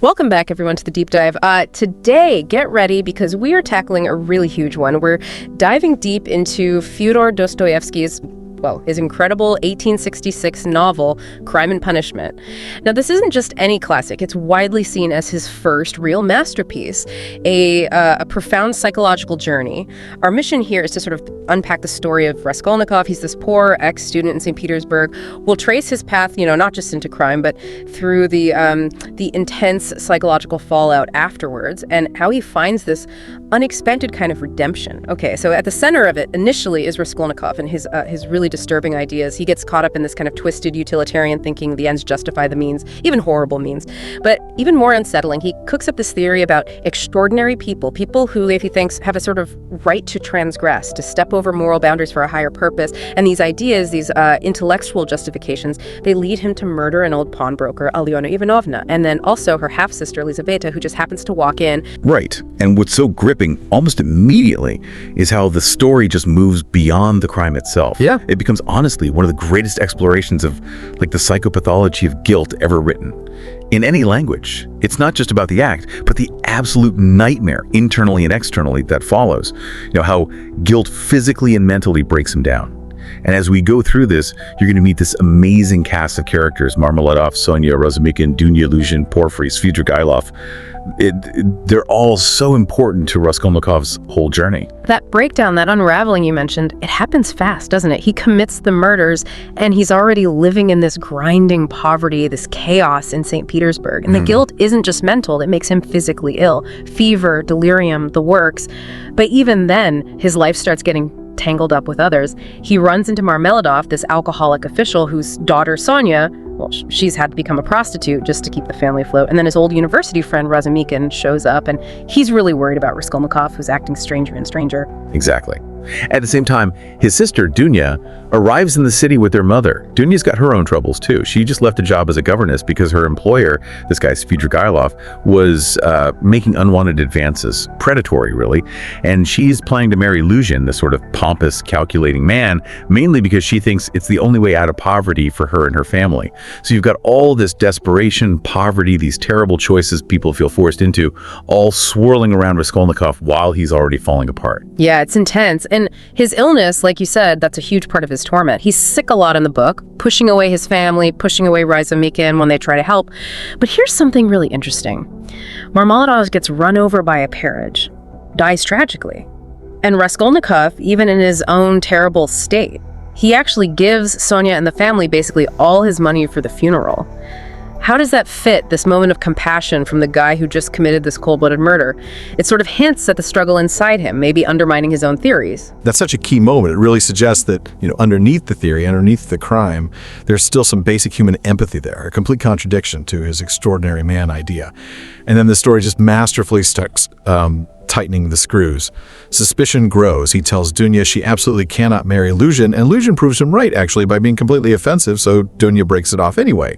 Welcome back, everyone, to the Deep Dive. Today, get ready because we are tackling a really huge one. We're diving deep into Fyodor Dostoevsky's his incredible 1866 novel, Crime and Punishment. Now, this isn't just any classic. It's widely seen as his first real masterpiece, a profound psychological journey. Our mission here is to sort of unpack the story of Raskolnikov. He's this poor ex-student in St. Petersburg. We'll trace his path, not just into crime, but through the intense psychological fallout afterwards and how he finds this unexpected kind of redemption. Okay, so at the center of it initially is Raskolnikov and his really disturbing ideas. He gets caught up in this kind of twisted utilitarian thinking, the ends justify the means, even horrible means. But even more unsettling, he cooks up this theory about extraordinary people who, if he thinks, have a sort of right to transgress, to step over moral boundaries for a higher purpose. And these ideas, these intellectual justifications, they lead him to murder an old pawnbroker, Alyona Ivanovna, and then also her half-sister, Elizaveta, who just happens to walk in. Right. And what's so gripping almost immediately is how the story just moves beyond the crime itself. Yeah. It becomes honestly one of the greatest explorations of the psychopathology of guilt ever written. In any language, it's not just about the act, but the absolute nightmare internally and externally that follows. How guilt physically and mentally breaks him down. And as we go through this, you're going to meet this amazing cast of characters: Marmeladov, Sonia, Razumikin, Dunya, Luzhin, Porfiry, Svidrigailov. They're all so important to Raskolnikov's whole journey. That breakdown, that unraveling you mentioned, it happens fast, doesn't it? He commits the murders, and he's already living in this grinding poverty, this chaos in St. Petersburg. And the guilt isn't just mental, it makes him physically ill. Fever, delirium, the works. But even then, his life starts getting tangled up with others. He runs into Marmeladov, this alcoholic official whose daughter, Sonia, she's had to become a prostitute just to keep the family afloat. And then his old university friend, Razumikin, shows up, and he's really worried about Raskolnikov, who's acting stranger and stranger. Exactly. At the same time, his sister, Dunya, arrives in the city with their mother. Dunya's got her own troubles, too. She just left a job as a governess because her employer, this guy Svidrigailov, was making unwanted advances, predatory, really. And she's planning to marry Luzhin, this sort of pompous, calculating man, mainly because she thinks it's the only way out of poverty for her and her family. So you've got all this desperation, poverty, these terrible choices people feel forced into, all swirling around Raskolnikov while he's already falling apart. Yeah, it's intense. And his illness, like you said, that's a huge part of his torment. He's sick a lot in the book, pushing away his family, pushing away Razumikin when they try to help. But here's something really interesting. Marmeladov gets run over by a carriage, dies tragically. And Raskolnikov, even in his own terrible state, he actually gives Sonia and the family basically all his money for the funeral. How does that fit, this moment of compassion from the guy who just committed this cold-blooded murder? It sort of hints at the struggle inside him, maybe undermining his own theories. That's such a key moment. It really suggests that, underneath the theory, underneath the crime, there's still some basic human empathy there, a complete contradiction to his extraordinary man idea. And then the story just masterfully starts tightening the screws. Suspicion grows. He tells Dunya she absolutely cannot marry Luzhin, and Luzhin proves him right, actually, by being completely offensive, so Dunya breaks it off anyway.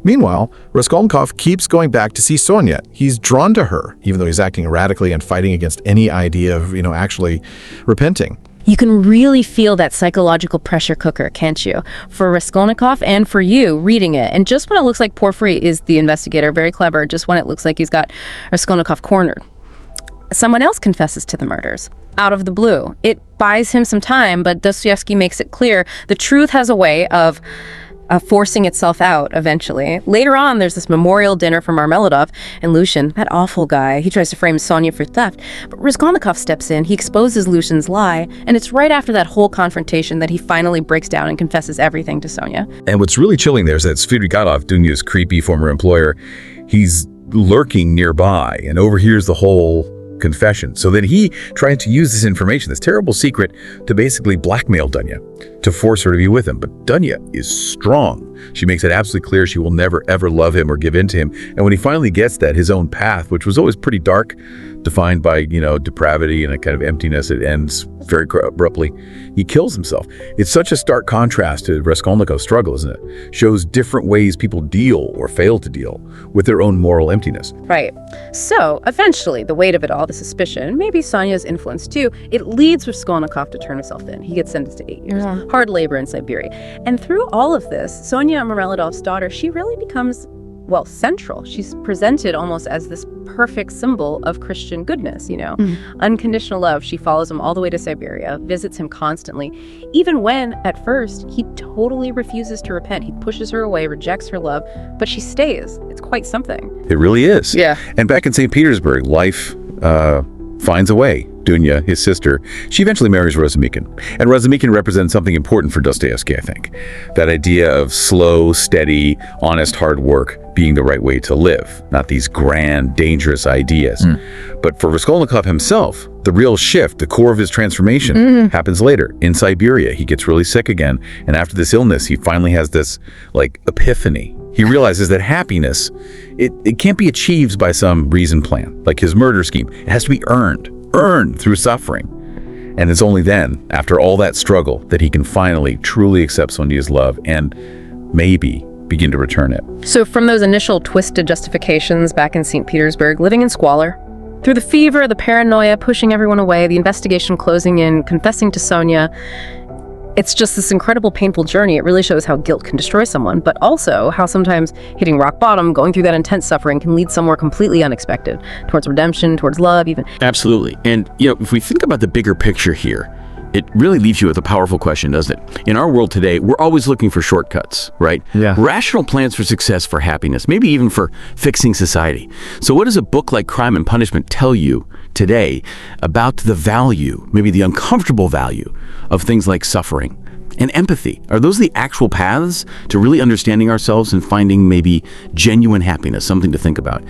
Meanwhile, Raskolnikov keeps going back to see Sonia. He's drawn to her, even though he's acting erratically and fighting against any idea of, actually repenting. You can really feel that psychological pressure cooker, can't you? For Raskolnikov and for you reading it. And just when it looks like Porfiry is the investigator, very clever, just when it looks like he's got Raskolnikov cornered, someone else confesses to the murders. Out of the blue. It buys him some time, but Dostoevsky makes it clear the truth has a way of forcing itself out eventually. Later on, there's this memorial dinner for Marmeladov, and Luzhin, that awful guy, he tries to frame Sonia for theft. But Raskolnikov steps in, he exposes Luzhin's lie, and it's right after that whole confrontation that he finally breaks down and confesses everything to Sonia. And what's really chilling there is that Svidrigailov, Dunya's creepy former employer, he's lurking nearby and overhears the whole confession. So then he tries to use this information, this terrible secret, to basically blackmail Dunya, to force her to be with him. But Dunya is strong. She makes it absolutely clear she will never, ever love him or give in to him. And when he finally gets that, his own path, which was always pretty dark, defined by, depravity and a kind of emptiness, it ends very abruptly. He kills himself. It's such a stark contrast to Raskolnikov's struggle, isn't it? Shows different ways people deal or fail to deal with their own moral emptiness. Right. So, eventually, the weight of it all, the suspicion, maybe Sonia's influence too, it leads Raskolnikov to turn himself in. He gets sentenced to 8 years, hard labor in Siberia. And through all of this, Sonia Marmeladov's daughter, she really becomes well, central. She's presented almost as this perfect symbol of Christian goodness, Unconditional love. She follows him all the way to Siberia, visits him constantly, even when, at first, he totally refuses to repent. He pushes her away, rejects her love, but she stays. It's quite something. It really is. Yeah. And back in St. Petersburg, life finds a way. Dunya, his sister, she eventually marries Razumikin. And Razumikin represents something important for Dostoevsky, I think. That idea of slow, steady, honest, hard work being the right way to live, not these grand, dangerous ideas. But for Raskolnikov himself, the real shift, the core of his transformation, happens later. In Siberia, he gets really sick again. And after this illness, he finally has this, epiphany. He realizes that happiness, it can't be achieved by some reason plan, like his murder scheme. It has to be earned through suffering. And it's only then, after all that struggle, that he can finally truly accept Sonia's love and maybe begin to return it. So from those initial twisted justifications back in St. Petersburg, living in squalor, through the fever, the paranoia, pushing everyone away, the investigation closing in, confessing to Sonia, it's just this incredible, painful journey. It really shows how guilt can destroy someone, but also how sometimes hitting rock bottom, going through that intense suffering can lead somewhere completely unexpected, towards redemption, towards love, even. Absolutely. And, if we think about the bigger picture here, it really leaves you with a powerful question, doesn't it? In our world today, we're always looking for shortcuts, right? Yeah. Rational plans for success, for happiness, maybe even for fixing society. So what does a book like Crime and Punishment tell you today about the value, maybe the uncomfortable value, of things like suffering and empathy? Are those the actual paths to really understanding ourselves and finding maybe genuine happiness? Something to think about.